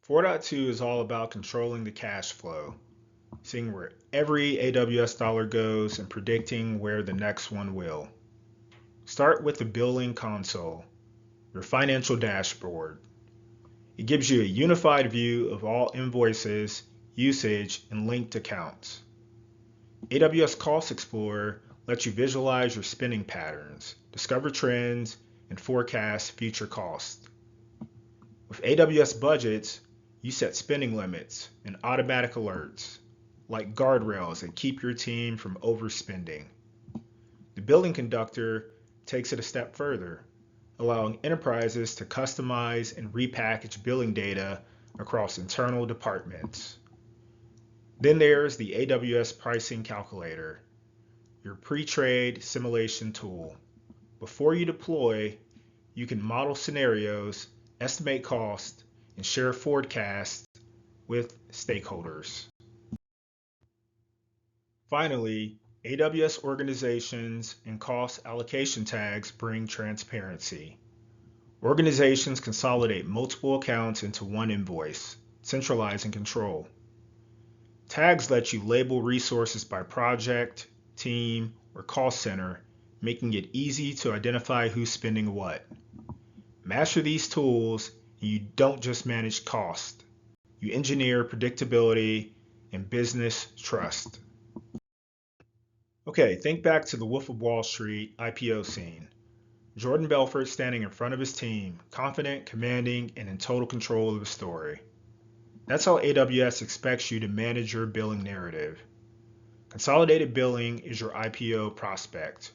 4.2 is all about controlling the cash flow, seeing where every AWS dollar goes and predicting where the next one will. Start with the billing console, your financial dashboard. It gives you a unified view of all invoices, usage, and linked accounts. AWS Cost Explorer lets you visualize your spending patterns, discover trends, and forecast future costs. With AWS budgets, you set spending limits and automatic alerts, like guardrails that keep your team from overspending. The billing conductor takes it a step further, allowing enterprises to customize and repackage billing data across internal departments. Then there's the AWS Pricing Calculator, your pre-trade simulation tool. Before you deploy, you can model scenarios, estimate costs, and share forecasts with stakeholders. Finally, AWS Organizations and Cost Allocation Tags bring transparency. Organizations consolidate multiple accounts into one invoice, centralizing control. Tags let you label resources by project, team, or cost center, making it easy to identify who's spending what. Master these tools, and you don't just manage cost. You engineer predictability and business trust. Okay, think back to the Wolf of Wall Street IPO scene. Jordan Belfort standing in front of his team, confident, commanding, and in total control of the story. That's how AWS expects you to manage your billing narrative. Consolidated billing is your IPO prospect.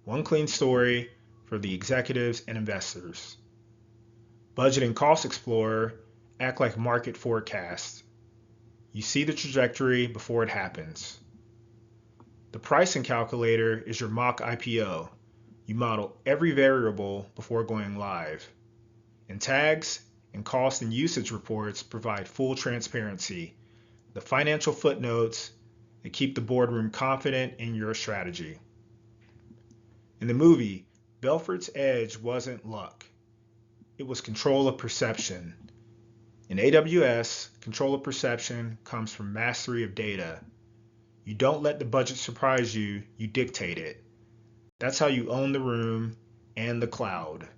One clean story for the executives and investors. Budget and Cost Explorer act like market forecasts. You see the trajectory before it happens. The Pricing Calculator is your mock IPO. You model every variable before going live. And tags and cost and usage reports provide full transparency, the financial footnotes that keep the boardroom confident in your strategy. In the movie, Belfort's edge wasn't luck. It was control of perception. In AWS, control of perception comes from mastery of data. You don't let the budget surprise you, you dictate it. That's how you own the room and the cloud.